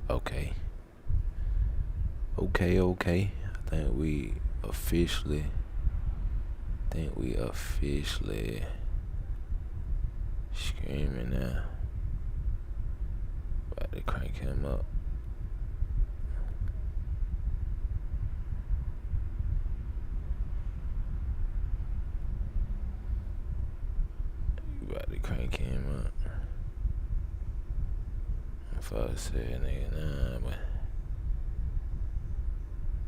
Okay. Okay. I think we officially screaming now. About to crank him up. About to crank him up. Folks said, nigga, nah, but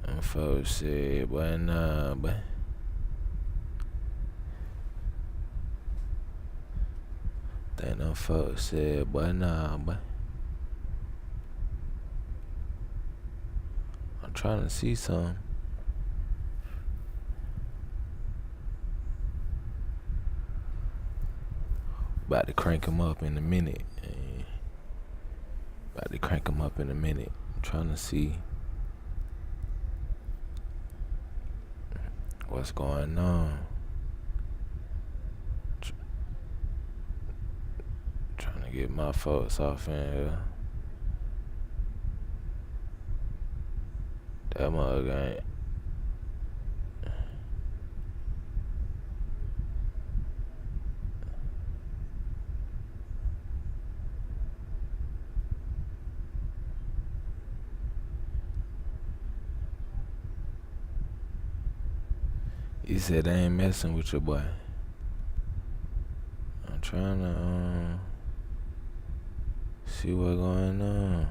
them folks said, boy, nah, but then them folks said, boy, nah, but I'm trying to see something. About to crank him up in a minute. I'm trying to see what's going on. Trying to get my folks off in here. That mug ain't. He said they ain't messing with your boy. I'm trying to see what's going on.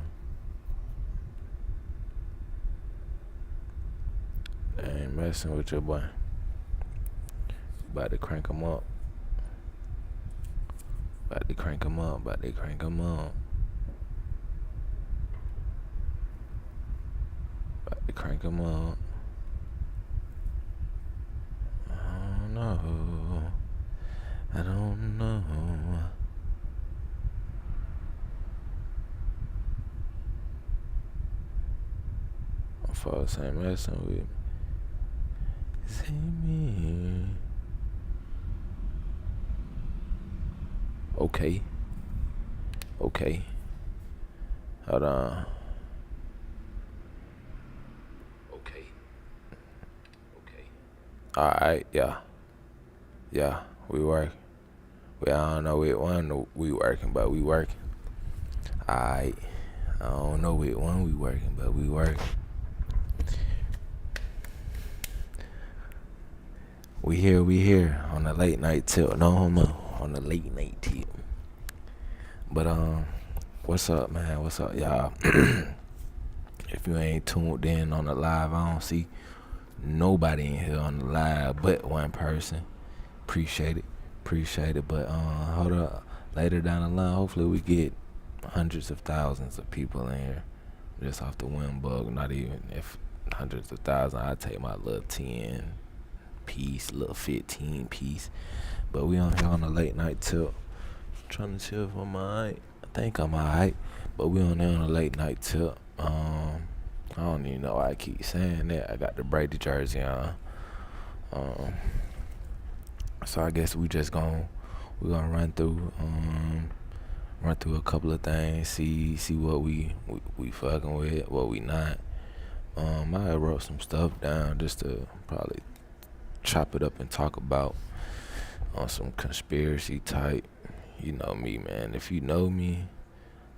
They ain't messing with your boy. About to crank him up. About to crank him up. I don't know. My folks ain't messing with me. See me. Okay. Hold on. Okay. Alright, yeah, we work. I don't know which one we working, but we working. Alright. I don't know which one we working, but we working. We here on the late night tip. No homo. On the late night tip. But what's up, man? What's up, y'all? If you ain't tuned in on the live, I don't see nobody in here on the live but one person. Appreciate it. But hold up. Later down the line, hopefully we get hundreds of thousands of people in here. Just off the wind bug. Not even if hundreds of thousands. I'd take my little 10 piece, little 15 piece. But we on here on the late night tip. Trying to see if I'm alright. I think I'm alright. But we on there on the late night tip. I don't even know why I keep saying that. I got the Brady jersey on. So I guess we're gonna run through a couple of things, see what we fucking with, what we not. I wrote some stuff down just to probably chop it up and talk about on some conspiracy type. You know me, man. If you know me,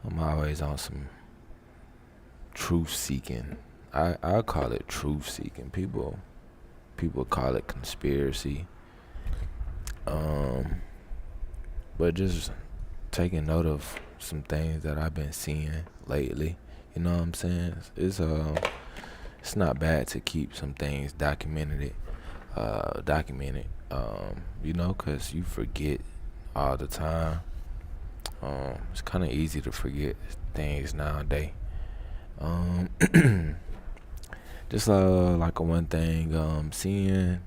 I'm always on some truth seeking. I call it truth seeking. People call it conspiracy. But just taking note of some things that I've been seeing lately. You know what I'm saying? It's not bad to keep some things documented. You know, 'cause you forget all the time. It's kind of easy to forget things nowadays. Just like one thing, seeing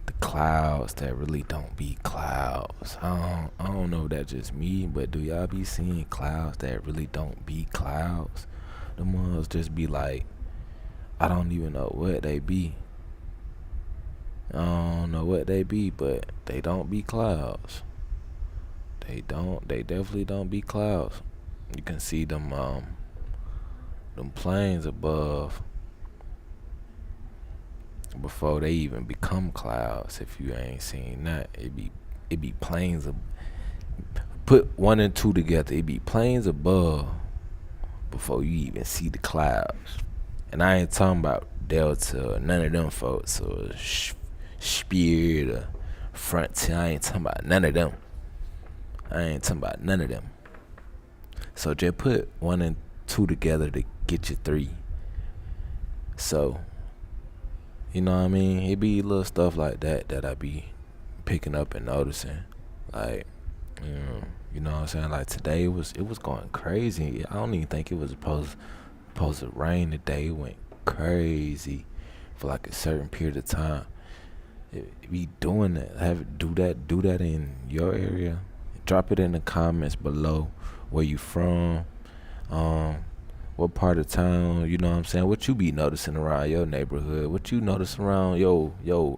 the clouds that really don't be clouds. I don't know if that's just me, but do y'all be seeing clouds that really don't be clouds? The ones just be like, I don't even know what they be. I don't know what they be, but they don't be clouds. They definitely don't be clouds. You can see them them planes above before they even become clouds. If you ain't seen that, it be planes. Put 1 and 2 together. It be planes above before you even see the clouds. And I ain't talking about Delta or none of them folks or Spirit or Frontier. I ain't talking about none of them. So just put 1 and 2 together to get you 3. So, you know what I mean? It be little stuff like that I be picking up and noticing. Like, you know what I'm saying? Like today it was going crazy. I don't even think it was supposed to rain today. It went crazy for like a certain period of time. It be doing that. Do that in your area. Drop it in the comments below where you from. What part of town, you know what I'm saying? What you be noticing around your neighborhood? What you notice around your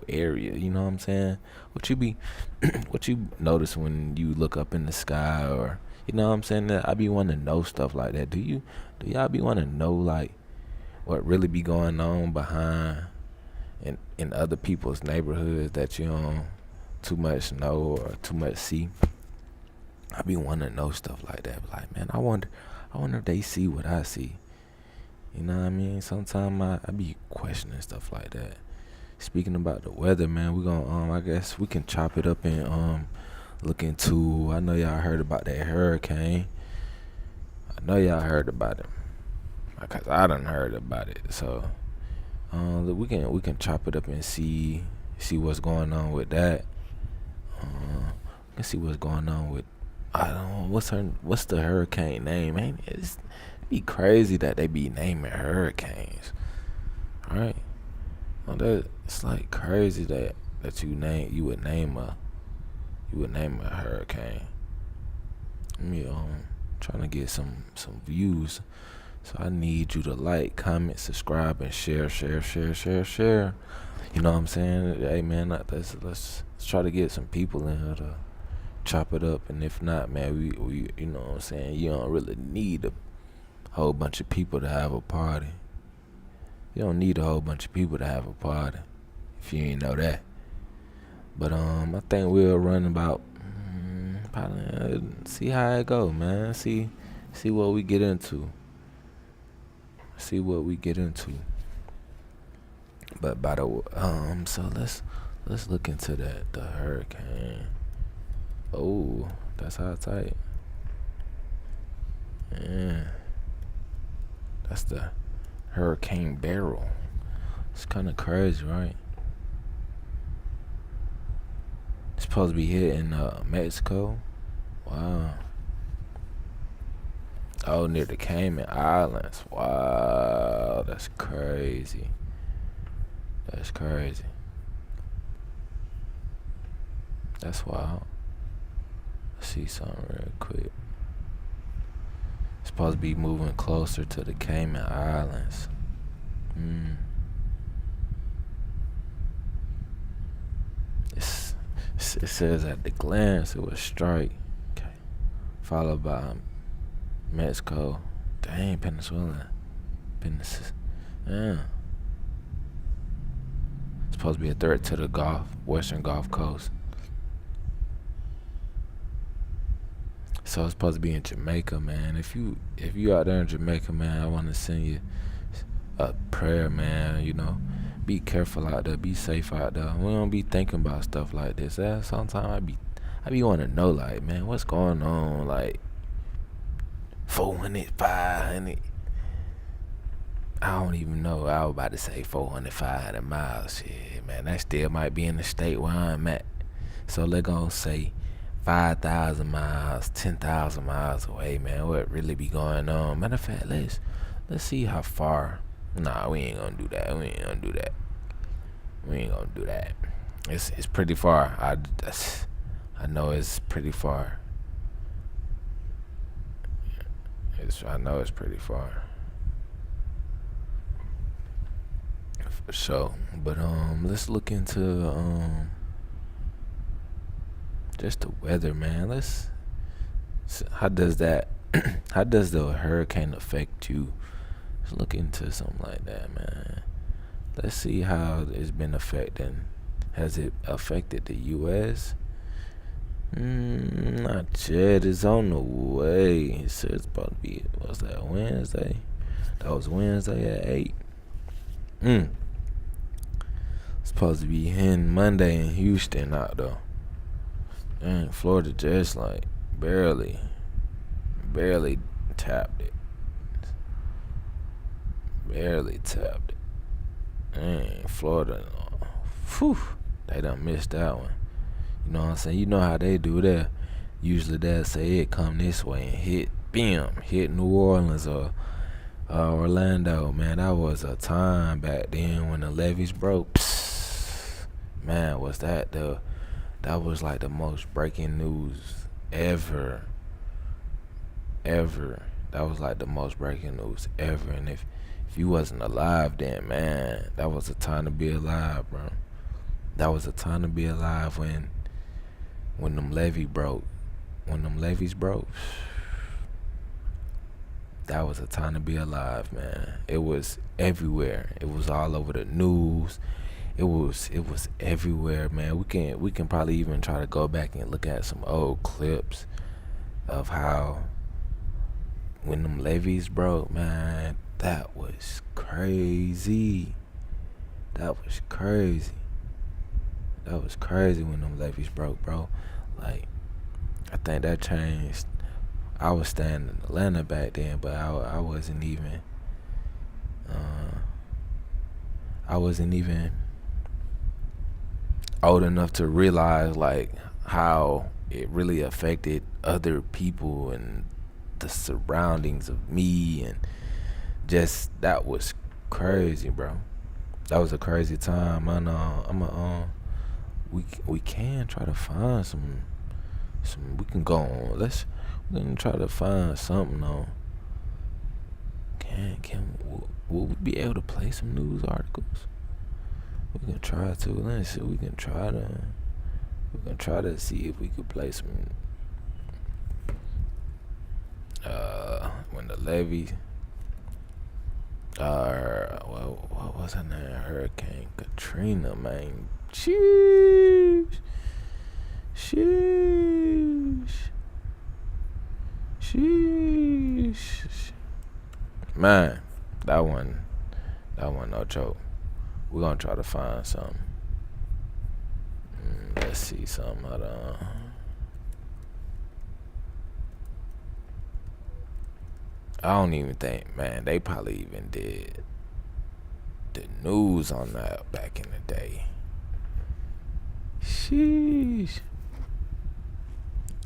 area, you know what I'm saying? What you notice when you look up in the sky, or you know what I'm saying? I be wanting to know stuff like that. Do y'all be wanting to know like what really be going on behind in other people's neighborhoods that you don't too much know or too much see? I be wanting to know stuff like that. Like, man, I wonder if they see what I see. You know what I mean? Sometimes I be questioning stuff like that. Speaking about the weather, man, we gonna I guess we can chop it up and look into. I know y'all heard about that hurricane. I know y'all heard about it because I done heard about it. So we can chop it up and see what's going on with that. We can see what's going on with. I don't know what's the hurricane name, man. It'd be crazy that they be naming hurricanes, right? Well, it's like crazy that you would name a hurricane. Me trying to get some views, so I need you to like, comment, subscribe, and share. You know what I'm saying? Hey man, let's try to get some people in here to chop it up, and if not, man, we you know what I'm saying, you don't really need a whole bunch of people to have a party. You don't need a whole bunch of people to have a party, if you ain't know that. But I think we'll run about probably see how it go, man. See what we get into. But by the so let's look into the hurricane. Oh, that's how tight. Yeah. That's the hurricane barrel. It's kind of crazy, right? It's supposed to be hitting Mexico. Wow. Oh, near the Cayman Islands. Wow, that's crazy. That's wild. See something real quick. It's supposed to be moving closer to the Cayman Islands. It says at the glance it was strike, okay, followed by Mexico. Dang, Venezuela. Yeah. It's supposed to be a threat to the Western Gulf Coast. So it's supposed to be in Jamaica, man. If you out there in Jamaica, man, I want to send you a prayer, man. You know, be careful out there, be safe out there. We don't be thinking about stuff like this. Sometimes I be want to know, like, man, what's going on? Like 400, 500. I don't even know. I was about to say 400, 500 miles. Shit, man, that still might be in the state where I'm at. So they're gonna say 5,000 miles, 10,000 miles away, man. What really be going on? Matter of fact, let's see how far. Nah, we ain't gonna do that. It's pretty far. I know it's pretty far. I know it's pretty far. For sure. But let's look into just the weather, man. How does the hurricane affect you? Let's look into something like that, man. Let's see how it's been affecting. Has it affected the U.S.? Not yet. It's on the way. It says it's about to be, what's that, Wednesday? That was Wednesday at 8. It's supposed to be in Monday in Houston out though. Dang, Florida just like barely tapped it. Barely tapped it. Dang, Florida. Whew, they done missed that one. You know what I'm saying? You know how they do that. Usually they'll say it come this way and hit New Orleans or Orlando. Man, that was a time back then when the levees broke. Psst. Man, was that was like the most breaking news ever. That was like the most breaking news ever. And if you wasn't alive then, man, that was a time to be alive, bro. That was a time to be alive when them levees broke. When them levees broke, that was a time to be alive, man. It was everywhere. It was all over the news. It was everywhere, man. We can probably even try to go back and look at some old clips of how when them levees broke, man, that was crazy. That was crazy when them levees broke, bro. Like, I think that changed. I was staying in Atlanta back then, but I wasn't even old enough to realize like how it really affected other people and the surroundings of me, and just that was crazy, bro. That was a crazy time. We can try to find some we can go on. We can try to find something on. Will we be able to play some news articles? We can try to. Let's see. We can try to see if we could play some. When the levee. What was her name? Hurricane Katrina, man. Sheesh. Man, that one no joke. We're gonna try to find something. Let's see something. Hold on. I don't even think, man, they probably even did the news on that back in the day. Sheesh.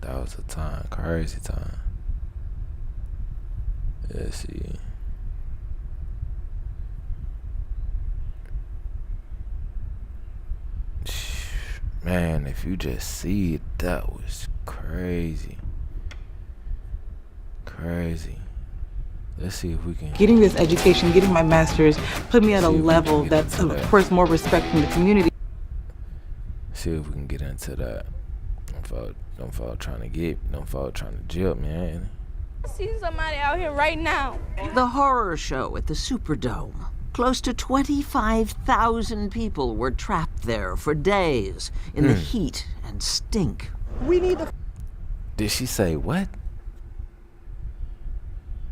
That was a time, crazy time. Let's see. Man, if you just see it, that was crazy. Let's see if we can. Getting this education, getting my master's, put me at a level that's, of course, more respect from the community. See if we can get into that. Them folk trying to jump, man. I see somebody out here right now. The horror show at the Superdome. Close to 25,000 people were trapped there for days in the heat and stink. We need to. Did she say what?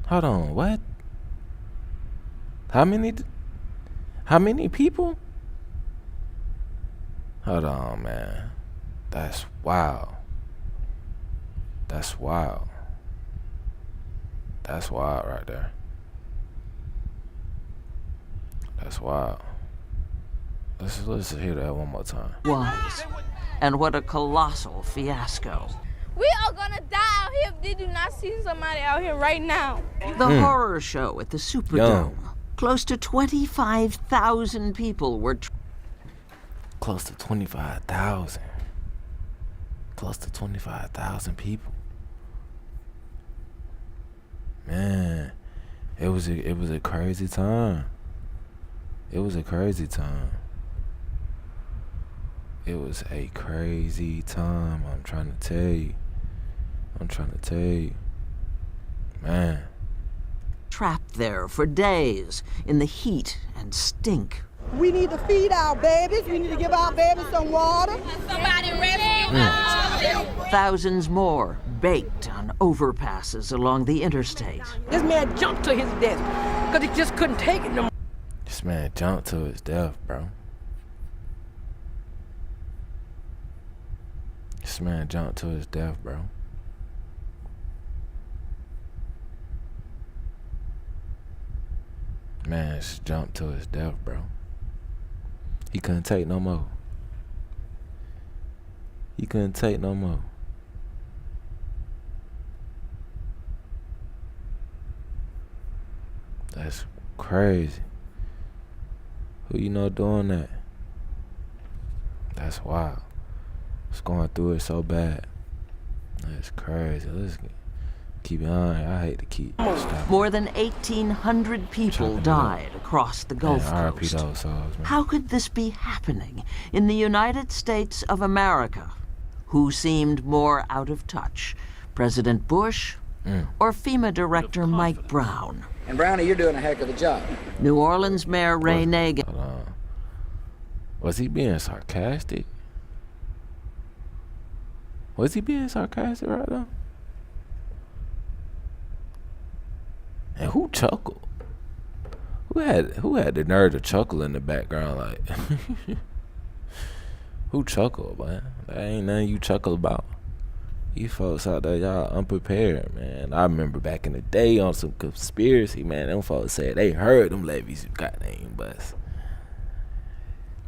Hold on, what? How many people? Hold on, man. That's wild. That's wild right there. That's wild. Let's hear that one more time. Was. And what a colossal fiasco. We are gonna die out here if they do not see somebody out here right now. The horror show at the Superdome. Close to 25,000 people were Close to 25,000. Close to 25,000 people. Man, it was a crazy time. It was a crazy time. I'm trying to tell you. Man. trapped there for days in the heat and stink. We need to feed our babies. We need to give our babies some water. Somebody rescue us. Thousands more baked on overpasses along the interstate. This man jumped to his death because he just couldn't take it no more. This man jumped to his death, bro. This man jumped to his death, bro. Man just jumped to his death, bro. He couldn't take no more. He couldn't take no more. That's crazy. Who you know doing that? That's wild. It's going through it so bad. That's crazy. Let's keep it on. I hate to keep stopping. More than 1,800 people died across the Gulf Coast. Those souls, man. How could this be happening in the United States of America? Who seemed more out of touch, President Bush or FEMA Director Mike Brown? And Brownie, you're doing a heck of a job. New Orleans Mayor Ray Nagin. Hold on. Was he being sarcastic? Was he being sarcastic right now? And who chuckled? Who had the nerve to chuckle in the background? Like, who chuckled, man? That ain't nothing you chuckle about. You folks out there, y'all unprepared, man. I remember back in the day on some conspiracy, man. Them folks said they heard them levees goddamn bust.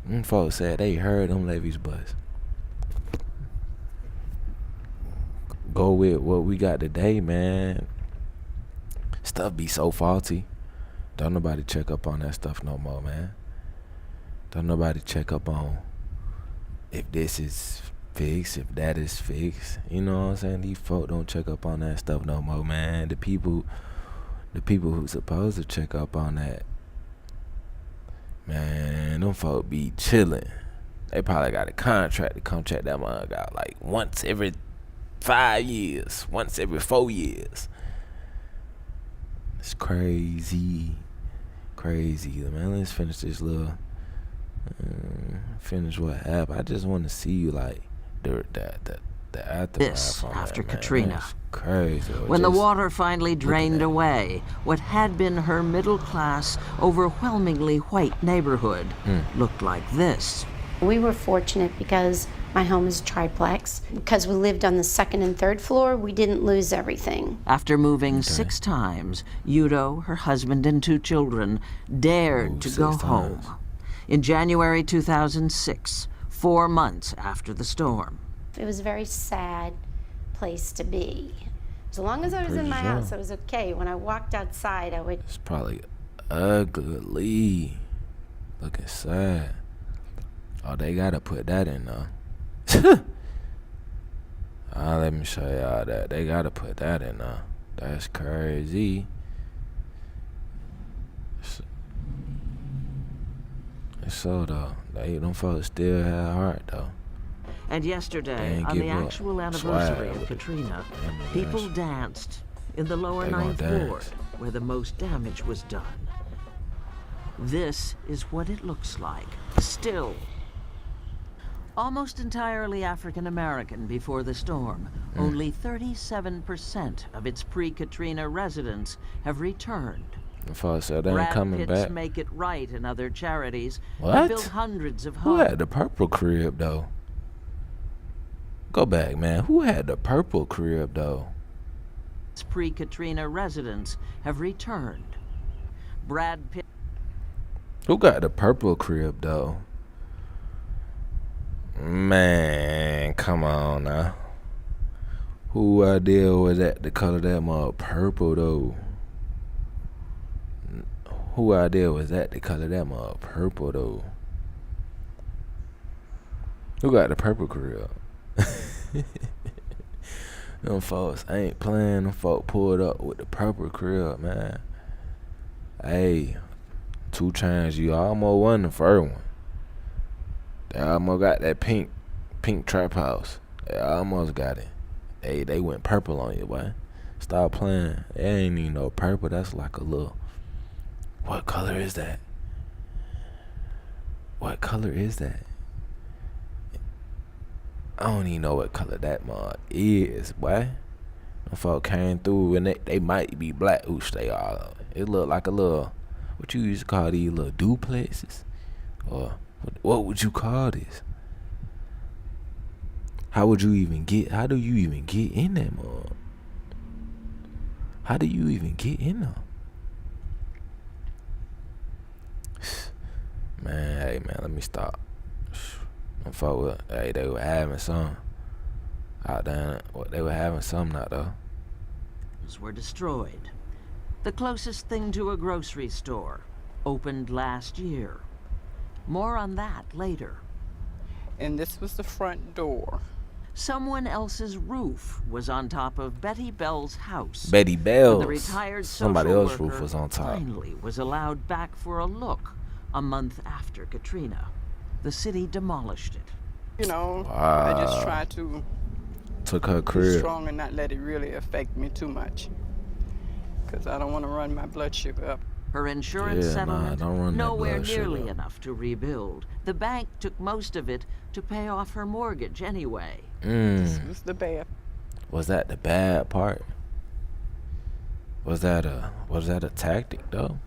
Them folks said they heard them levees bust. Go with what we got today, man. Stuff be so faulty. Don't nobody check up on that stuff no more, man. Don't nobody check up on if this is fixed, if that is fixed. You know what I'm saying? These folk don't check up on that stuff no more, man. The people who supposed to check up on that, man, them folk be chilling. They probably got a contract to come check that mug out like once every 5 years, once every 4 years. It's crazy, man. Let's finish this little, finish what happened. I just want to see you like the aftermath. This on after that, man. Katrina. That's crazy. When the water finally drained away, what had been her middle-class, overwhelmingly white neighborhood looked like this. We were fortunate because my home is triplex. Because we lived on the second and third floor, we didn't lose everything. After moving 6 times, Udo, her husband and 2 children, dared to go home. In January 2006, 4 months after the storm. It was a very sad place to be. As long as I was in my house, I was okay. When I walked outside, I would... It's probably ugly. Looking sad. Oh, they gotta put that in though. Let me show y'all that. They gotta put that in though. That's crazy. It's so though. Them folks still had heart though. And yesterday, on the actual anniversary of Katrina, people danced in the lower 9th ward, where the most damage was done. This is what it looks like, still. Almost entirely African American before the storm, only 37% of its pre-Katrina residents have returned. The folks said they ain't coming back. Make It Right and other charities what? have built hundreds of homes. Who had the purple crib though? Go back, man. Who had the purple crib though? Its pre-Katrina residents have returned. Brad Pitt. Who got the purple crib though? Man, come on now. Who idea was that to color that mug purple though? Who idea was that to color that mug purple though? Who got the purple crib? Them folks ain't playing. Them folks pulled up with the purple crib, man. Hey, 2 Chainz, you almost won the first one. They almost got that pink trap house. They almost got it. They went purple on you, boy. Stop playing. It ain't even no purple. That's like a little. What color is that? What color is that? I don't even know what color that mug is, boy. Them folk came through and they might be black. Oosh, they are. It look like a little, what you used to call these little duplexes? Or what would you call this? How do you even get in that mug? How do you even get in there? Man, hey man, let me stop. Them folk, hey, they were having some out there. They were having some out there. Were destroyed. The closest thing to a grocery store opened last year. More on that later. And this was the front door. Someone else's roof was on top of Betty Bell's house. Betty Bell's. The retired Somebody social else's roof was on top. Finally was allowed back for a look a month after Katrina. The city demolished it. You know, wow. I just try to took her be crib. strong and not let it really affect me too much. Because I don't want to run my blood sugar up. Her insurance settlement, don't run nowhere that blood nearly sugar up. enough to rebuild. The bank took most of it to pay off her mortgage anyway. This was the bad. Was that the bad part? Was that a tactic though?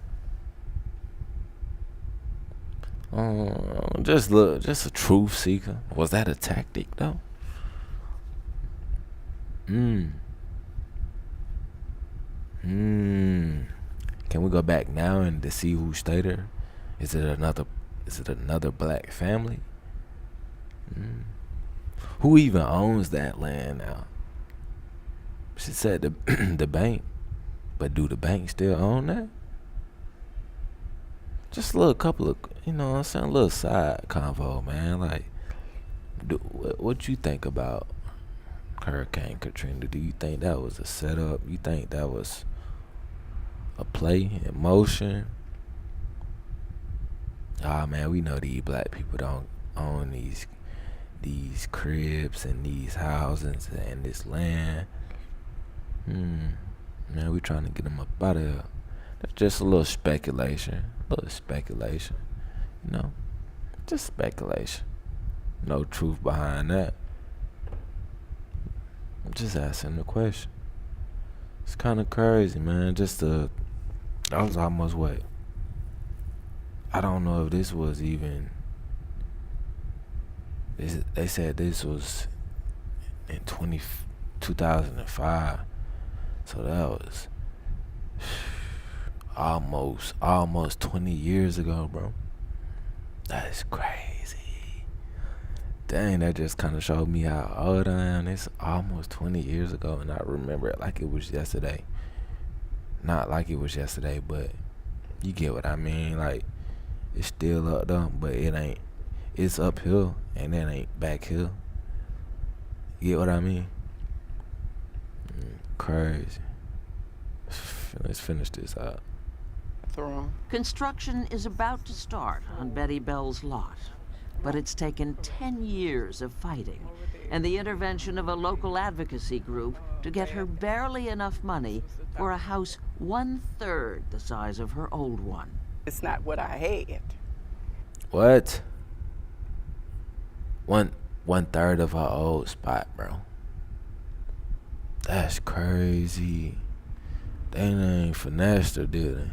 Just a truth seeker. Was that a tactic though? Can we go back now and to see who stayed there? Is it another black family? Who even owns that land now? She said the bank, but do the bank still own that? Just a little couple of, you know what I'm saying, a little side convo, man. Like, what you think about Hurricane Katrina? Do you think that was a setup? You think that was a play in motion? Ah, man, we know these black people don't own these cribs and these houses and this land. Man, we trying to get them up out of here. That's just a little speculation. You know, just speculation. No truth behind that. I'm just asking the question. It's kind of crazy, man. That was almost what? I don't know if this was even. They said this was in 2005. So that was almost 20 years ago, bro. That is crazy. Dang, that just kind of showed me how old I am. It's almost 20 years ago, and I remember it like it was yesterday. Not like it was yesterday, but you get what I mean. Like, it's still up there, but it ain't. It's uphill, and it ain't back hill. You get what I mean? Crazy. Let's finish this out. Construction is about to start on Betty Bell's lot, but it's taken 10 years of fighting and the intervention of a local advocacy group to get her barely enough money for a house 1/3 the size of her old one. It's not what I had. What? One third of her old spot, bro. That's crazy. They ain't finessed her, did they?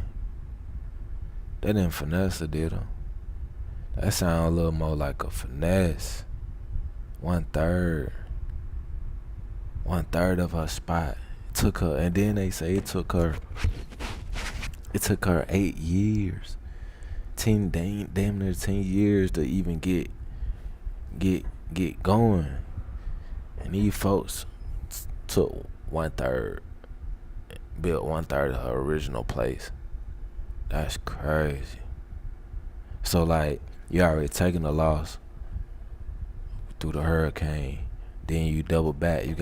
They didn't finesse her, did they? That sound a little more like a finesse. 1/3. 1/3 of her spot. It took her, and then they say it took her 8 years. Damn near 10 years to even get going. And these folks took 1/3, built 1/3 of her original place. That's crazy. So like, you already taking a loss through the hurricane, then you double back. You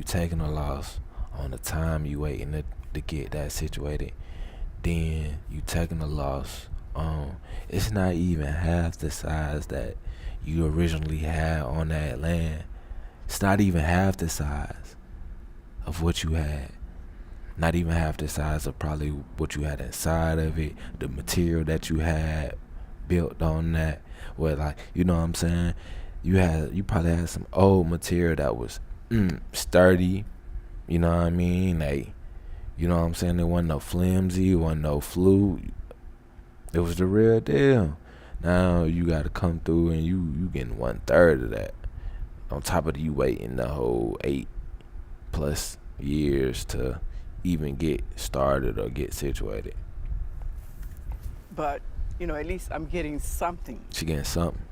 taking a loss on the time you waiting to get that situated. Then you taking a loss. It's not even half the size that you originally had on that land. It's not even half the size of what you had. not even half the size of probably what you had inside of it, the material that you had built on that. Where, like, you know what I'm saying, you probably had some old material that was sturdy, you know what I mean, like, you know what I'm saying, there wasn't no flimsy, it wasn't no flu, it was the real deal. Now you gotta come through and you getting 1/3 of that, on top of you waiting the whole 8+ years to even get started or get situated. But, you know, at least I'm getting something. She getting something.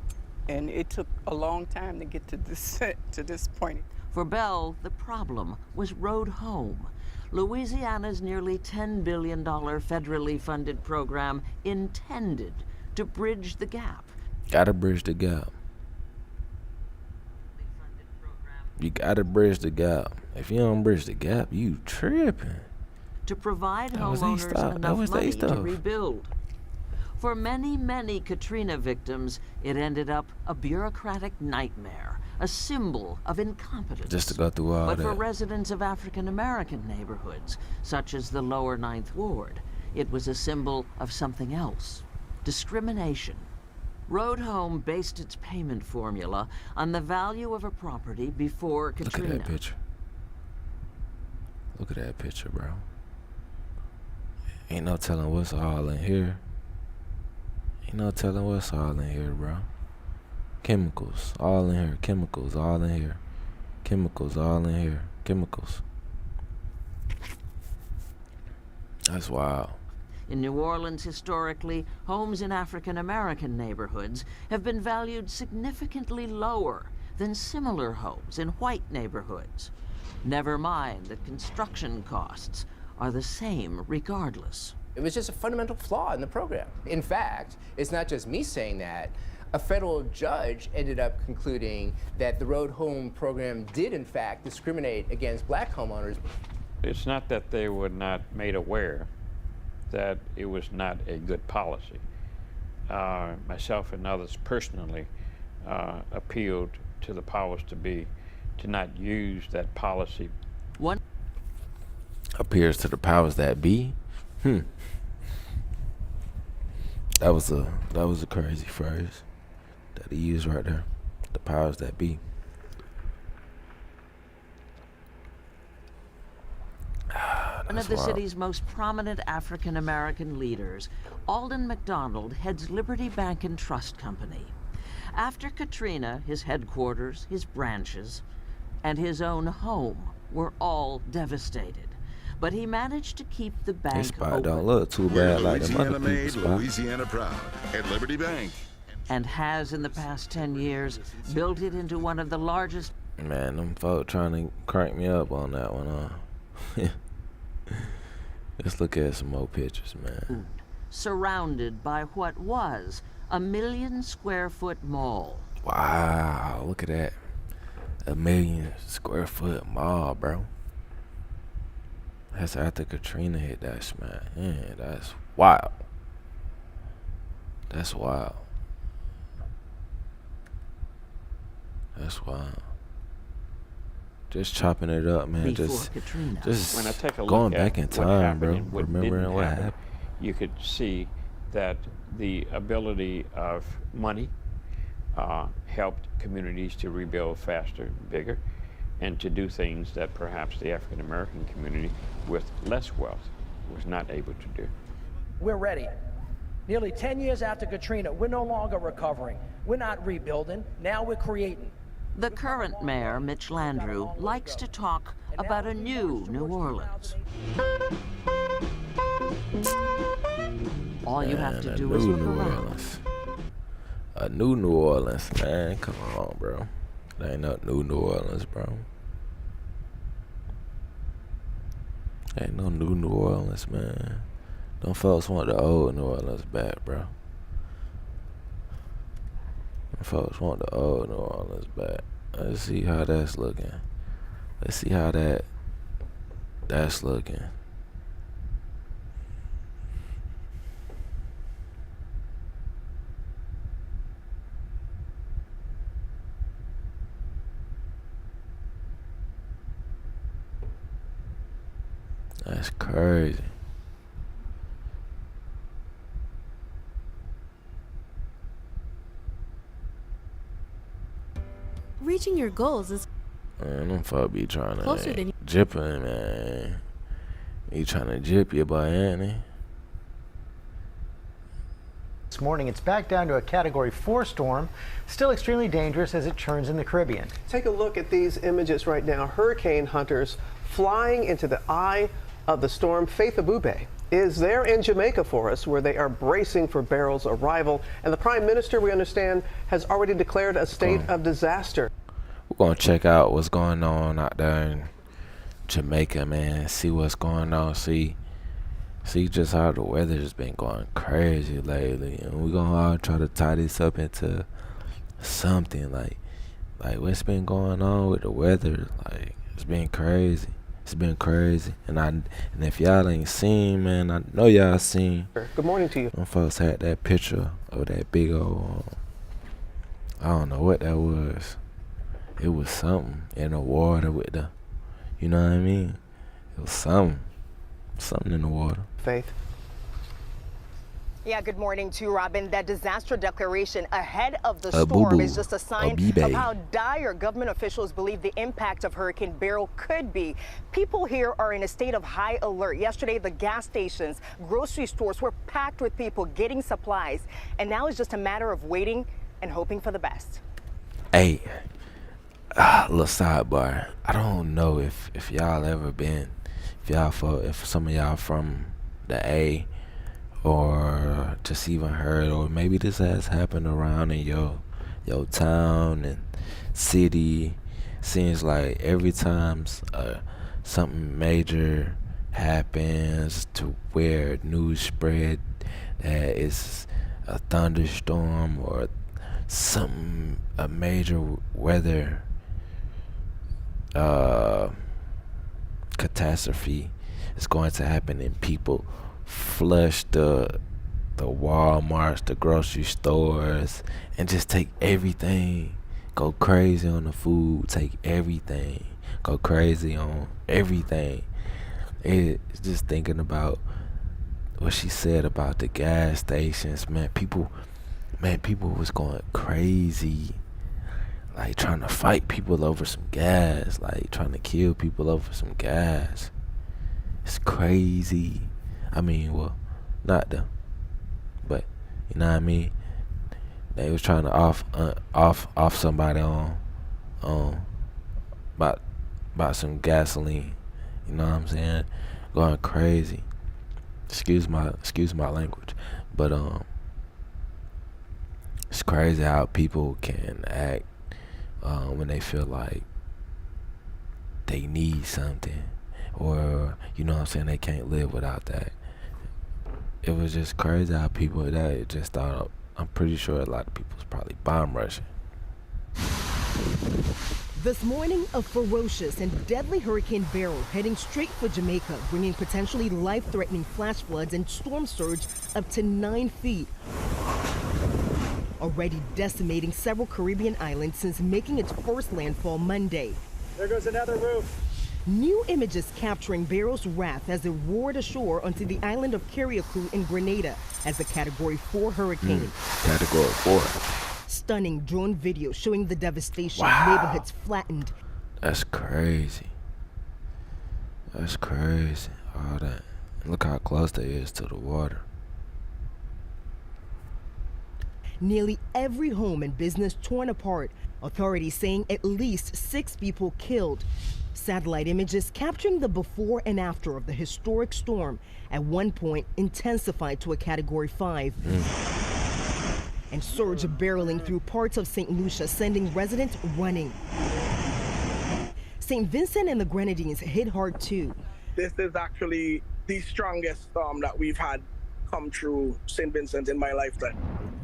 And it took a long time to get to this point. For Bell, the problem was Road Home, Louisiana's nearly $10 billion federally funded program intended to bridge the gap. Gotta bridge the gap. You gotta bridge the gap. If you don't bridge the gap, you tripping. To provide That was they homeowners stuff. enough That was they money to stuff. rebuild. For many, many Katrina victims, it ended up a bureaucratic nightmare, a symbol of incompetence. Just to go through all But that. for residents of African-American neighborhoods, such as the lower Ninth Ward, it was a symbol of something else: discrimination. Road Home based its payment formula on the value of a property before Katrina. Look at that picture. Look at that picture, bro. Ain't no telling what's all in here. Ain't no telling what's all in here, bro. Chemicals, all in here. Chemicals, all in here. Chemicals, all in here. Chemicals. That's wild. In New Orleans, historically, homes in African-American neighborhoods have been valued significantly lower than similar homes in white neighborhoods. Never mind that construction costs are the same regardless. It was just a fundamental flaw in the program. In fact, it's not just me saying that. A federal judge ended up concluding that the Road Home program did, in fact, discriminate against black homeowners. It's not that they were not made aware that it was not a good policy. Myself and others personally appealed to the powers to be to not use that policy. One appears to the powers that be. That was a crazy phrase that he used right there. The powers that be. One of the city's most prominent African-American leaders, Alden McDonald, heads Liberty Bank and Trust Company. After Katrina, his headquarters, his branches, and his own home were all devastated. But he managed to keep the bank This spot open. don't look too bad like them Louisiana other made, people's spot. Louisiana proud at Liberty Bank. And has, in the past 10 years, built it into one of the largest... Man, them folk trying to crank me up on that one, huh? Let's look at some more pictures, man. surrounded by what was a 1 million square foot mall. Wow, look at that. 1 million square foot mall, bro. That's after Katrina hit that smack. Yeah, that's wild. That's wild. That's wild. Just chopping it up, man. Just when I take a going look back at in what time, happened bro. and what Remembering didn't what happen, happened. you could see that the ability of money helped communities to rebuild faster and bigger, and to do things that perhaps the African American community with less wealth was not able to do. We're ready. Nearly 10 years after Katrina, we're no longer recovering. We're not rebuilding. Now we're creating. The current mayor, Mitch Landrieu, likes to talk about a new New Orleans. All you have to do is look around. A new New Orleans, man. Come on, bro. That ain't no new New Orleans, bro. Ain't no new New Orleans, man. Them folks want the old New Orleans back, bro. Them folks want the old New Orleans back. Let's see how that's looking. Let's see how that's looking. That's crazy. Reaching your goals is Man, them folk be trying to closer than jip him, man. He trying to jip you, boy, ain't he? This morning, it's back down to a Category 4 storm, still extremely dangerous as it churns in the Caribbean. Take a look at these images right now. Hurricane hunters flying into the eye of the storm. Faith Abube is there in Jamaica for us, where they are bracing for Beryl's arrival. And the Prime Minister, we understand, has already declared a state of disaster. We're going to check out what's going on out there in Jamaica, man. See what's going on. See just how the weather's been going crazy lately. And we're going to all try to tie this up into something. Like what's been going on with the weather. Like, it's been crazy. It's been crazy. And if y'all ain't seen, man, I know y'all seen. Good morning to you. Them folks had that picture of that big old, I don't know what that was. It was something in the water with the, you know what I mean? It was something in the water. Faith. Yeah, good morning to you, Robin. That disaster declaration ahead of the storm is just a sign of how dire government officials believe the impact of Hurricane Beryl could be. People here are in a state of high alert. Yesterday, the gas stations, grocery stores were packed with people getting supplies. And now it's just a matter of waiting and hoping for the best. Hey, little sidebar. I don't know if y'all ever been, if some of y'all from the A, or just even heard, or maybe this has happened around in your town and city. Seems like every time something major happens to where news spread that it's a thunderstorm or a major weather catastrophe is going to happen, and people flush the Walmarts, the grocery stores, and just take everything, go crazy on the food, take everything, go crazy on everything. It's just thinking about what she said about the gas stations, man. People was going crazy, like trying to fight people over some gas, like trying to kill people over some gas. It's crazy. I mean, well, not them, but you know what I mean. They was trying to off somebody on about some gasoline. You know what I'm saying? Going crazy. Excuse my language, but it's crazy how people can act when they feel like they need something, or you know what I'm saying, they can't live without that. It was just crazy how people that just thought, I'm pretty sure a lot of people was probably bomb rushing. This morning, a ferocious and deadly Hurricane Beryl heading straight for Jamaica, bringing potentially life-threatening flash floods and storm surge up to 9 feet. Already decimating several Caribbean islands since making its first landfall Monday. There goes another roof. New images capturing Beryl's wrath as it roared ashore onto the island of Carriacou in Grenada as a Category 4 hurricane. Category 4. Stunning drone video showing the devastation. Wow. Neighborhoods flattened. That's crazy. That's crazy. All that. Look how close they is to the water. Nearly every home and business torn apart. Authorities saying at least 6 people killed. Satellite images capturing the before and after of the historic storm, at one point intensified to a Category 5. And surge barreling through parts of St. Lucia, sending residents running. St. Vincent and the Grenadines hit hard too. This is actually the strongest storm that we've had come through St. Vincent in my lifetime.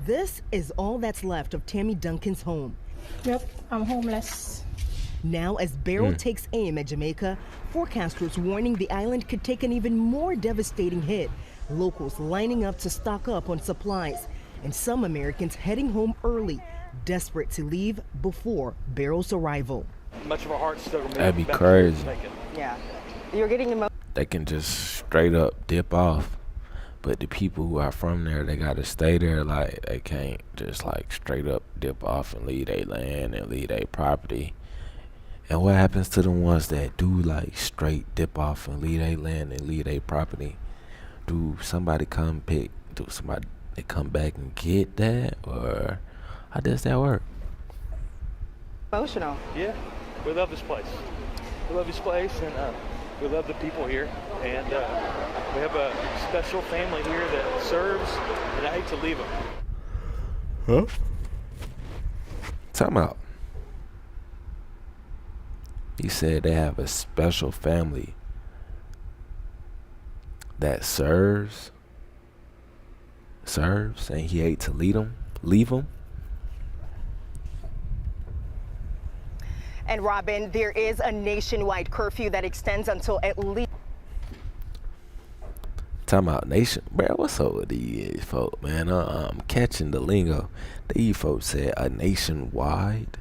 This is all that's left of Tammy Duncan's home. Yep, I'm homeless. Now, as Beryl takes aim at Jamaica, forecasters warning the island could take an even more devastating hit. Locals lining up to stock up on supplies, and some Americans heading home early, desperate to leave before Beryl's arrival. Much of a heart struggle. That'd be crazy. Yeah, you're getting they can just straight up dip off. But the people who are from there, they gotta stay there. Like, they can't just like straight up dip off and leave their land and leave their property. And what happens to the ones that do like straight dip off and leave their land and leave their property? Do somebody come back and get that, or how does that work? Emotional. Yeah, we love this place. We love this place, and we love the people here. And we have a special family here that serves, and I hate to leave them. Huh? Time out. He said they have a special family that serves, and he hate to leave them. And Robin, there is a nationwide curfew that extends until at least. Time out, nation, bro. What's up with these folk, man? I'm catching the lingo. These folks said a nationwide.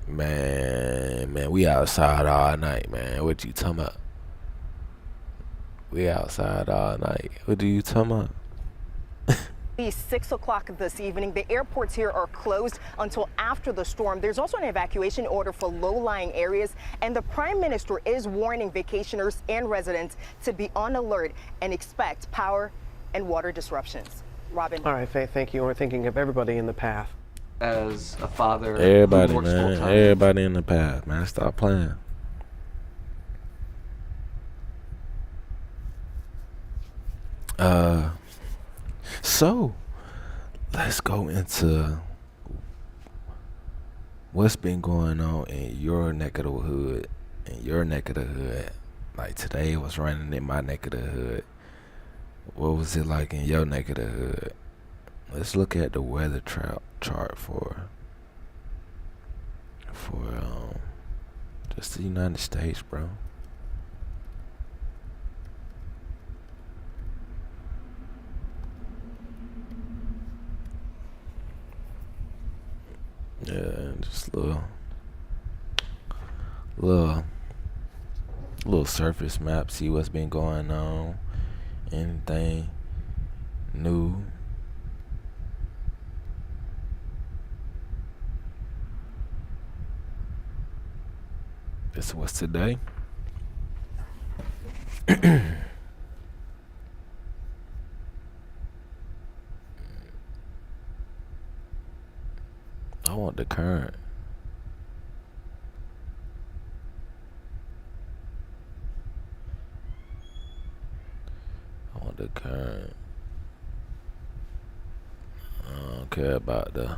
Man, we outside all night, man. What you talking about? We outside all night. What are you talking about? At least 6 o'clock this evening. The airports here are closed until after the storm. There's also an evacuation order for low-lying areas, and the Prime Minister is warning vacationers and residents to be on alert and expect power and water disruptions. Robin. All right, Faith, thank you. We're thinking of everybody in the path. As a father, everybody, who works man, full-time. everybody in the path, man. Stop playing. So let's go into what's been going on in your neck of the hood. Like today it was raining in my neck of the hood. What was it like in your neck of the hood? Let's look at the weather chart for just the United States, bro. Yeah, just little surface map, see what's been going on, anything new. This was today. I want the current. I want the current. I don't care about the.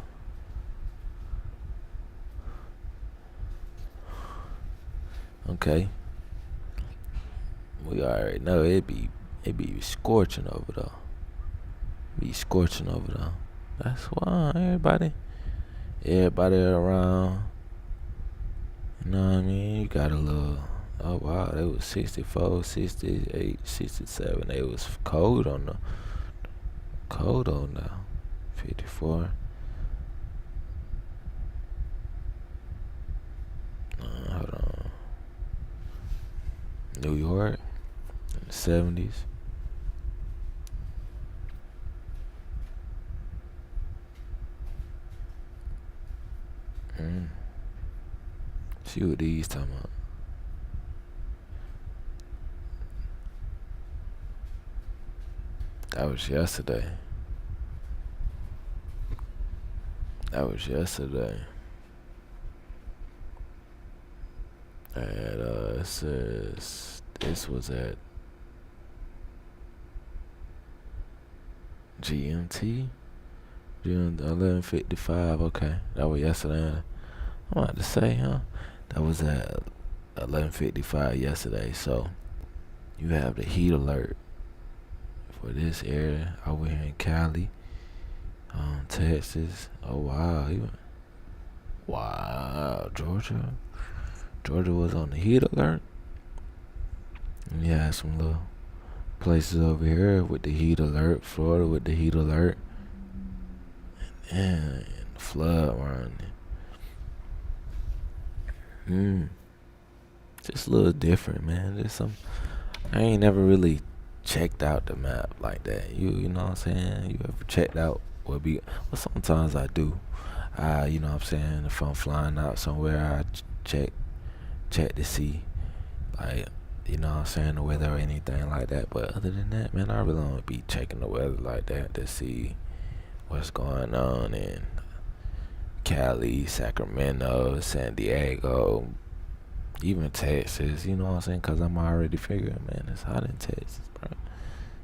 Okay. We already know it be scorching over there. Be scorching over there. That's why everybody around. You know what I mean? You got a little. Oh wow, they was 64, 68, 67. It was cold on the 54. Hold on. New York in the 70s. See what these talking about. That was yesterday. And it says this was at GMT 11:55. Okay, that was yesterday. I'm about to say, huh? That was at 11:55 yesterday. So you have the heat alert for this area over here in Cali, Texas. Oh wow, wow, Georgia was on the heat alert. And you had some little places over here with the heat alert. Florida with the heat alert, and the flood around there. just a little different, man. Just some. I ain't never really checked out the map like that. You know what I'm saying? You ever checked out what be? Well, sometimes I do. You know what I'm saying? If I'm flying out somewhere, I check to see, like, you know what I'm saying, the weather or anything like that. But other than that, man, I really don't be checking the weather like that to see what's going on in Cali, Sacramento, San Diego, even Texas. You know what I'm saying? Because I'm already figuring, man, it's hot in Texas, bro.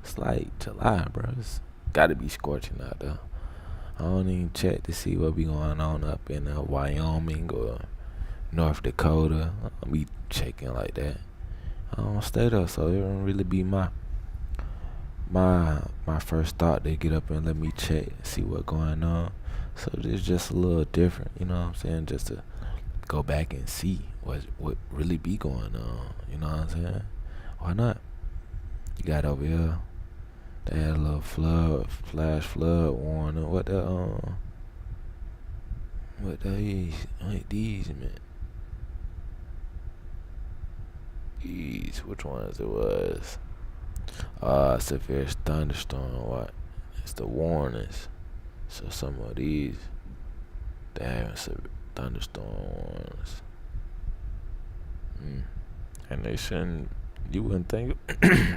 It's like July, bro. It's got to be scorching out there. I don't even check to see what be going on up in Wyoming or North Dakota. I'll be checking like that. I don't stay there, so it don't really be my first thought to get up and let me check and see what's going on. So it's just a little different, you know what I'm saying? Just to go back and see what really be going on, you know what I'm saying? Why not? You got over here, they had a little flash flood warning. What these, man? Which ones it was? Severe thunderstorm. What? It's the warnings. So some of these, they having severe thunderstorm warnings. And they shouldn't. You wouldn't think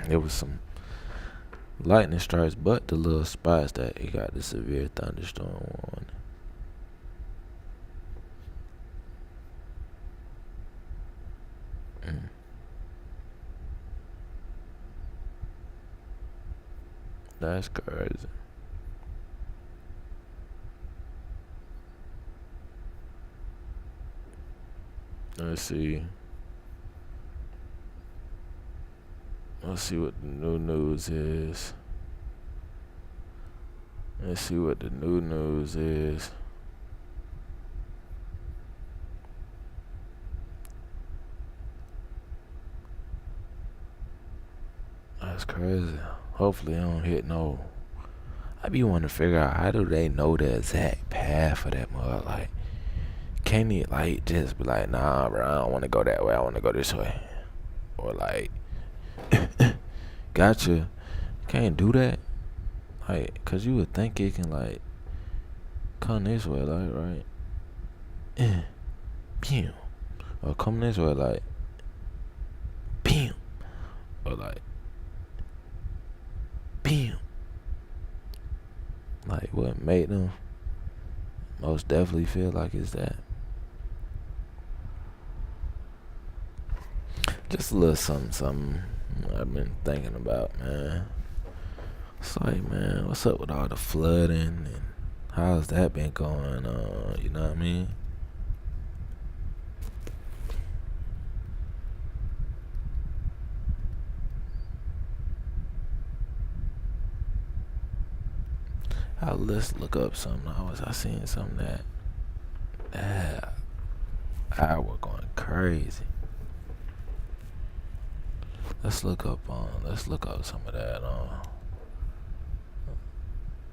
it was some lightning strikes, but the little spots that it got the severe thunderstorm warning. That's crazy. Let's see. Let's see what the new news is. Let's see what the new news is. That's crazy. Hopefully I don't hit no. I be wanting to figure out, how do they know the exact path for that mud? Like, can it like just be like, nah, bro, I don't want to go that way, I want to go this way? Or like, gotcha, can't do that? Like, cause you would think it can like come this way, like, right? Pew. Or come this way, like, pew. Or like, pew. Like, what made them most definitely feel like it's that? Just a little something I've been thinking about, man. It's like, man, what's up with all the flooding and how's that been going on? You know what I mean? Let's look up something. I seen something that I was going crazy. Let's look up some of that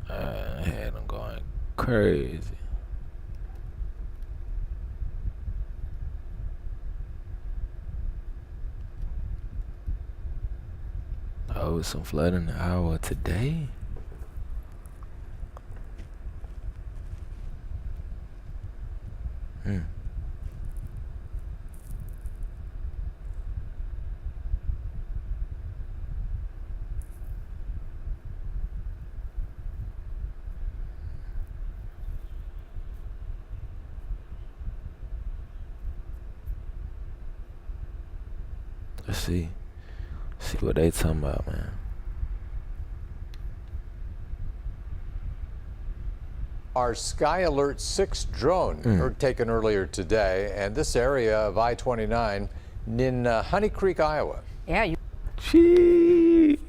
I had them going crazy. Oh, some flooding in Iowa today. Let's see what they talking about, man. Our Sky Alert 6 drone taken earlier today, and this area of I-29 in Honey Creek, Iowa. Yeah. Sheesh.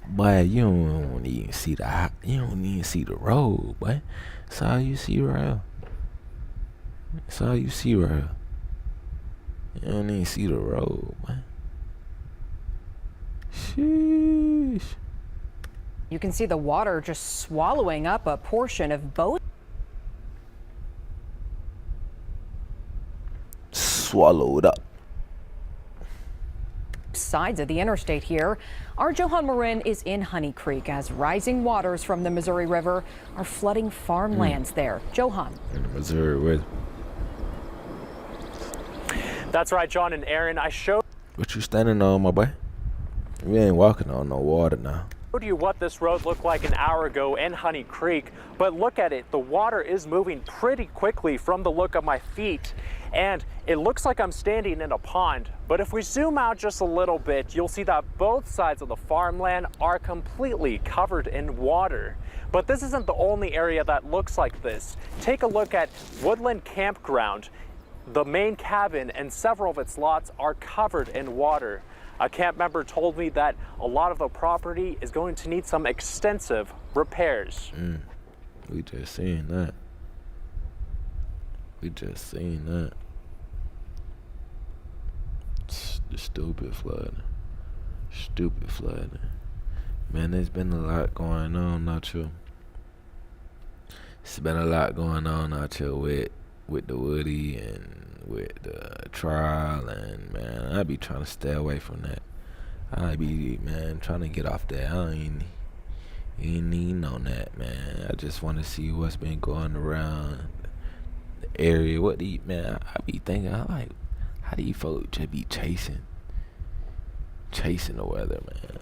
Boy, you don't even see the road, boy. That's all you see right. That's all you see right. You don't even see the road, man. Sheesh. You can see the water just swallowing up a portion of both. Swallowed up. sides of the interstate here. Our Johan Marin is in Honey Creek as rising waters from the Missouri River are flooding farmlands there. Johan. In the Missouri River. That's right, John and Aaron. I showed What you standing on, my boy? We ain't walking on no water now. you what this road looked like an hour ago in Honey Creek, but look at it. The water is moving pretty quickly from the look of my feet, and it looks like I'm standing in a pond. But if we zoom out just a little bit, you'll see that both sides of the farmland are completely covered in water. But this isn't the only area that looks like this. Take a look at Woodland Campground. The main cabin and several of its lots are covered in water. A camp member told me that a lot of the property is going to need some extensive repairs. We just seen that. We just seen that. The stupid flooding. Stupid flooding. Man, there's been a lot going on out here. It's been a lot going on out here with the Woody and with the trial, and man, I be trying to stay away from that. I be, man, trying to get off that. I ain't even on that, man. I just want to see what's been going around the area. What the man? I be thinking, I'm like, how do you folks just be chasing the weather, man?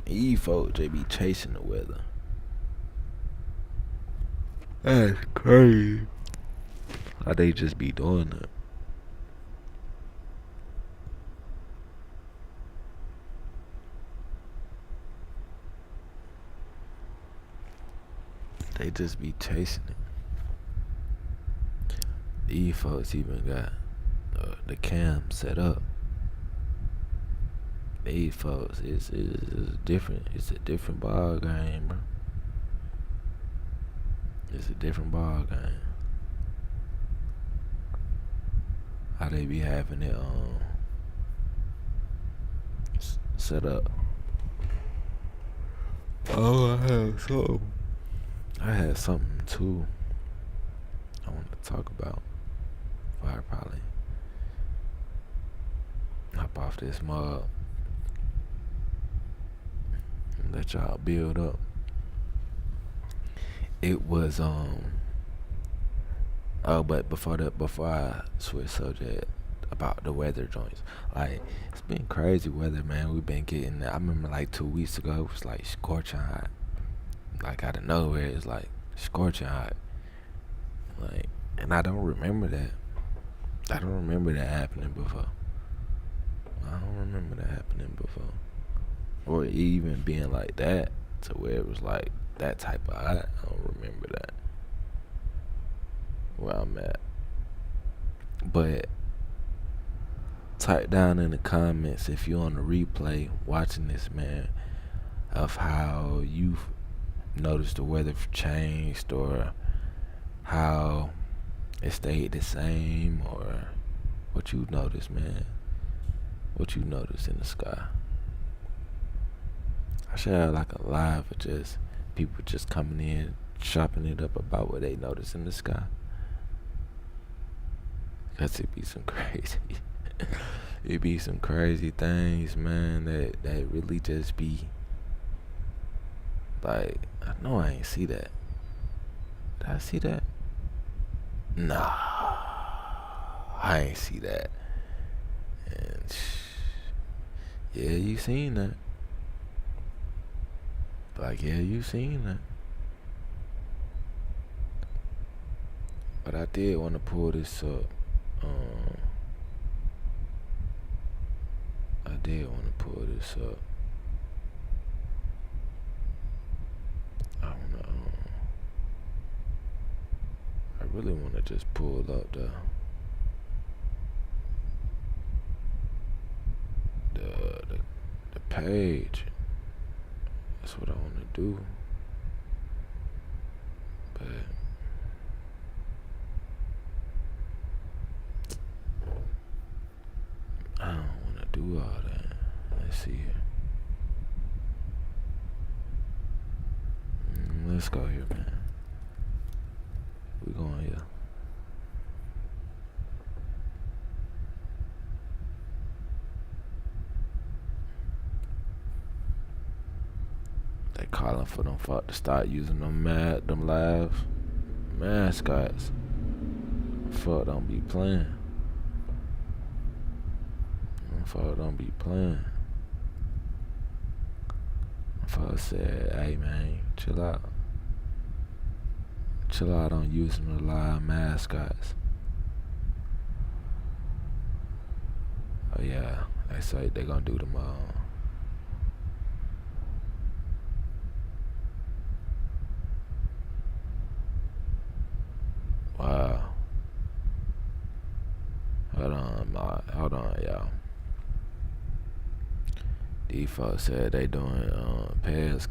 You folks just be chasing the weather. That's crazy. How they just be doing that? They just be chasing it. These folks even got the cam set up. These folks, it's different. It's a different ball game, bro. It's a different ball game. How they be having it set up. Oh, I had something too I want to talk about. Before I probably hop off this mug and let y'all build up. It was but before I switch subject about the weather joints, like, it's been crazy weather, man. We've been getting, I remember like 2 weeks ago, it was like scorching hot. Like out of nowhere, it's like scorching hot. Like, and I don't remember that. I don't remember that happening before. Or even being like that, to where it was like that type of hot. I don't remember that. Where I'm at. But type down in the comments if you're on the replay watching this, man, of how you've noticed the weather changed, or how it stayed the same, or what you noticed, man. What you noticed in the sky. I should have like a live of just people just coming in, chopping it up about what they noticed in the sky. Cause it be some crazy, it be some crazy things, man, that really just be like, I know I ain't see that. Did I see that? Nah, I ain't see that. And yeah, you seen that. Like, yeah, you seen that. But I did want to pull this up. I did want to pull this up. I really want to just pull up the page. That's what I want to do. But I don't want to do all that. Let's see here. Let's go here, man. We going here. They calling for them fuck to start using them live mascots. Fuck don't be playing. Fuck don't be playing. Fuck said, hey man, chill out. Chill out on using the live mascots. Oh yeah, they say they gonna do them all. Wow. Hold on, y'all. These folks said they doing pets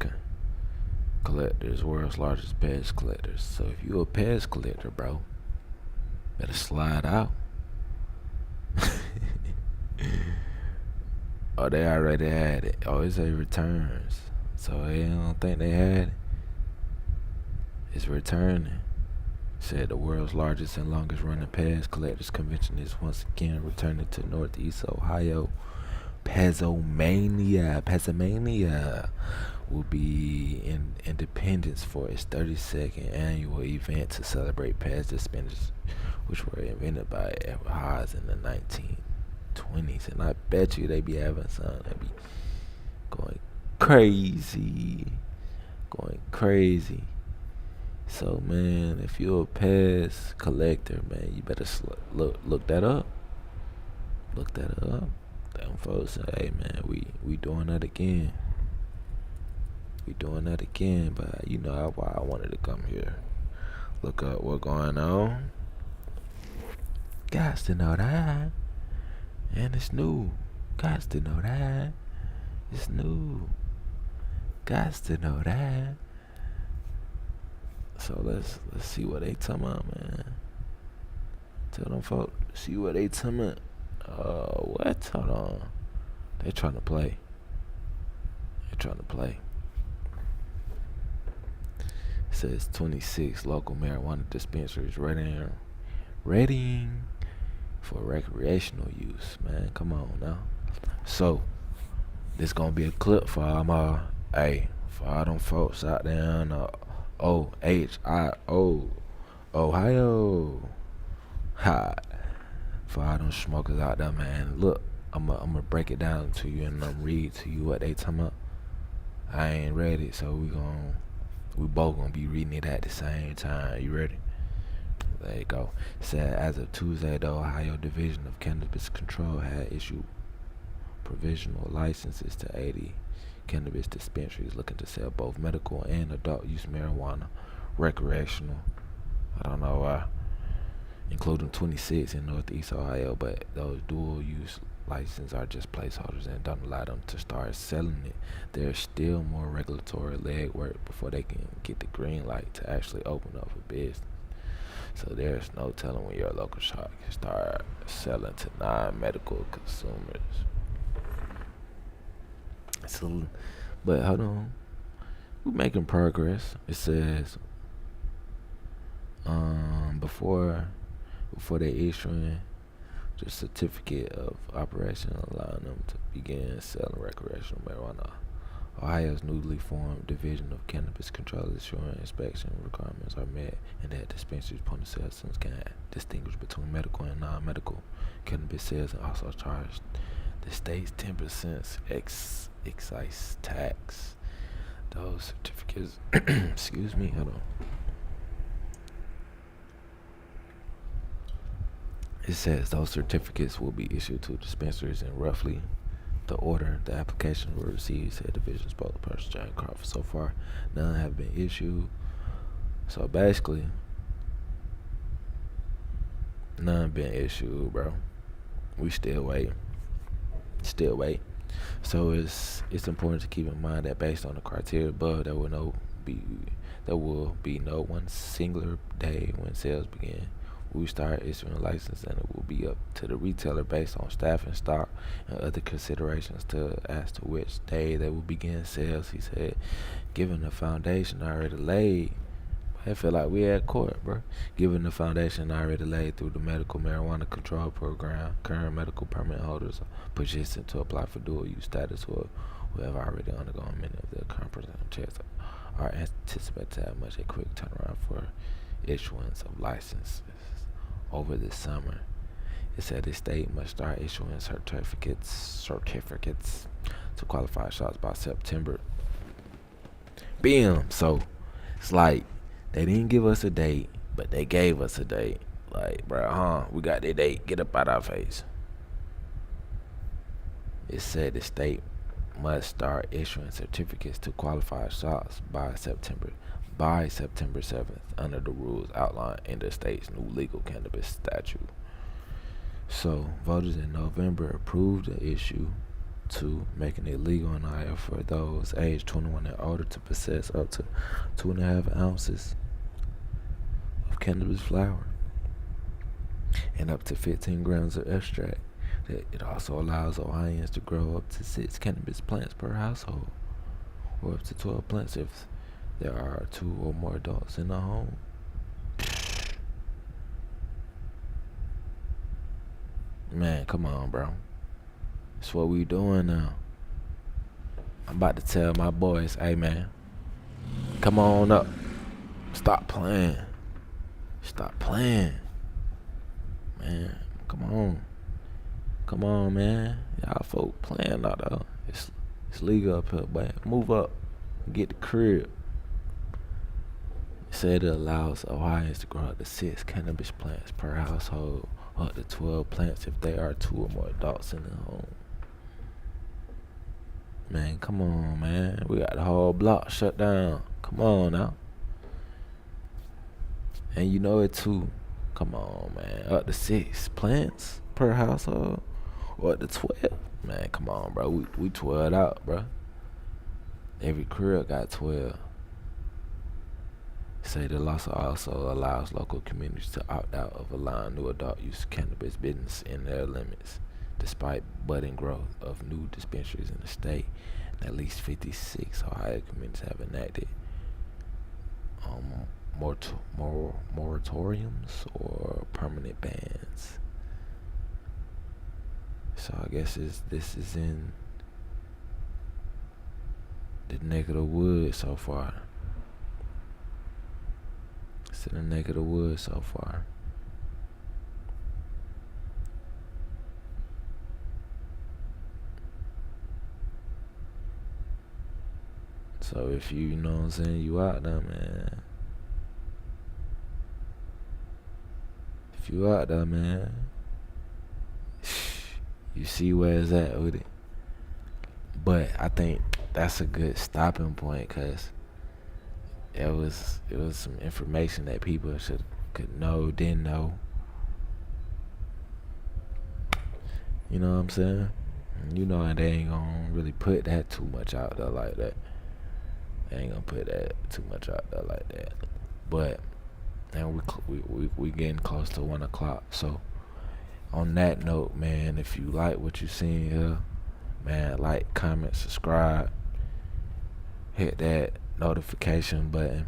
collectors, world's largest pets collectors. So if you a pets collector, bro, better slide out. Oh, they already had it. Oh, it's a returns. So they don't think they had it. It's returning. Said the world's largest and longest running pets collectors convention is once again returning to Northeast Ohio. Pennsylvania will be in Independence for its 32nd annual event to celebrate past dispensers, which were invented by Edward Haas in the 1920s. And I bet you they be having some that be going crazy. So man, if you're a pest collector, man, you better look that up. Look that up. Them folks say, hey man, we doing that again. But you know why I wanted to come here. Look up what's going on. Guys to know that. And it's new. Guys to know that. It's new. Guys to know that. So let's see what they talking about, man. Tell them folks, see what they talking about. What? Hold on. They trying to play. It says 26 local marijuana dispensaries ready for recreational use. Man, come on now. So this gonna be a clip for all them folks out there in Ohio. Hot. For all them smokers out there, man. Look, I'm gonna break it down to you and I'm read to you what they talking about. I ain't read it, so we both gonna be reading it at the same time. You ready? There you go. It said as of Tuesday, the Ohio Division of Cannabis Control had issued provisional licenses to 80 cannabis dispensaries looking to sell both medical and adult use marijuana, recreational. I don't know why. Including 26 in Northeast Ohio, but those dual use licenses are just placeholders and don't allow them to start selling it. There's still more regulatory legwork before they can get the green light to actually open up a business. So there's no telling when your local shop can start selling to non-medical consumers. So, but hold on, we're making progress. It says before they issuing the certificate of operation allowing them to begin selling recreational marijuana, Ohio's newly formed Division of Cannabis Control is ensuring inspection requirements are met and that dispensaries point of sale systems can distinguish between medical and non-medical cannabis sales and also charge the state's 10% excise tax. Those certificates, excuse me, hold on. It says those certificates will be issued to dispensaries in roughly the order the application were received, said Division spokesperson John Crawford. So far, none have been issued. So basically, none been issued, bro. We still waiting. So it's important to keep in mind that based on the criteria above, there will be no one singular day when sales begin. We start issuing a license and it will be up to the retailer based on staffing, stock, and other considerations as to which day they will begin sales, he said. Given the foundation already laid, I feel like we at court, bro. Given the foundation already laid through the medical marijuana control program, current medical permit holders are positioned to apply for dual use status or who have already undergone many of the comprehensive checks are anticipated to have much a quick turnaround for issuance of licenses over this summer. It said the state must start issuing certificates to qualify shops by September. Bam! So it's like they didn't give us a date, but they gave us a date. Like, bro, we got the date. Get up out our face. It said the state must start issuing certificates to qualify shops by September 7th under the rules outlined in the state's new legal cannabis statute. So voters in November approved the issue to making it legal in Iowa for those aged 21 and older to possess up to 2.5 ounces of cannabis flower and up to 15 grams of extract. It also allows Ohioans to grow up to 6 cannabis plants per household, or up to 12 plants if there are 2 or more adults in the home. Man, come on, bro. That's what we doing now. I'm about to tell my boys, hey, man, come on up. Stop playing. Stop playing. Man, come on. Come on, man. Y'all folk playing out there. It's legal up here, but move up. Get the crib. It said it allows Ohioans to grow up to 6 cannabis plants per household, up to 12 plants if there are 2 or more adults in the home. Man, come on, man. We got the whole block shut down. Come on now. And you know it too. Come on, man. Up to 6 plants per household, or up to 12. Man, come on, bro. We 12 out, bro. Every crib got 12. Say the law also allows local communities to opt out of allowing new adult use cannabis business in their limits, despite budding growth of new dispensaries in the state. And at least 56 Ohio communities have enacted moratoriums or permanent bans. So I guess this is in the neck of the woods so far. It's in the neck of the woods so far. So if you know what I'm saying, you out there, man. If you out there, man, you see where it's at with it. But I think that's a good stopping point, cause it was some information that people could know, didn't know. You know what I'm saying? You know, and they ain't gonna really put that too much out there like that. They ain't gonna put that too much out there like that. But and we getting close to 1 o'clock. So on that note, man, if you like what you seen here, man, like, comment, subscribe, hit that notification button,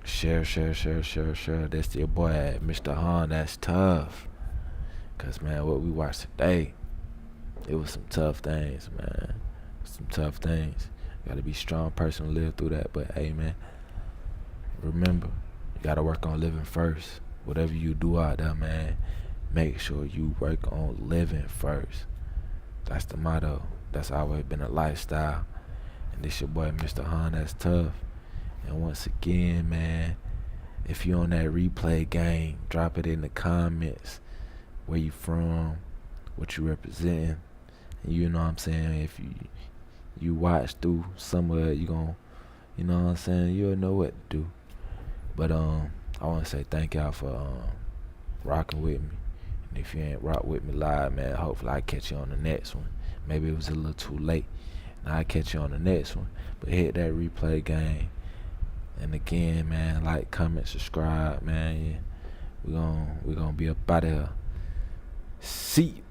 share. That's your boy Mr. Han. That's tough. Cause man, what we watched today, it was some tough things, man. Some tough things. Gotta be a strong person to live through that. But hey, man, remember, you gotta work on living first. Whatever you do out there, man, make sure you work on living first. That's the motto. That's always been a lifestyle. And this your boy Mr. Han. That's tough. And once again, man, if you on that replay game, drop it in the comments. Where you from, what you representing. And you know what I'm saying, if you watch through somewhere, you gon', you know what I'm saying, you'll know what to do. But I wanna say thank y'all for rocking with me. And if you ain't rock with me live, man, hopefully I catch you on the next one. Maybe it was a little too late. Now I catch you on the next one. But hit that replay game. And again, man, like, comment, subscribe, man. Yeah. We gonna be up out of here. See you.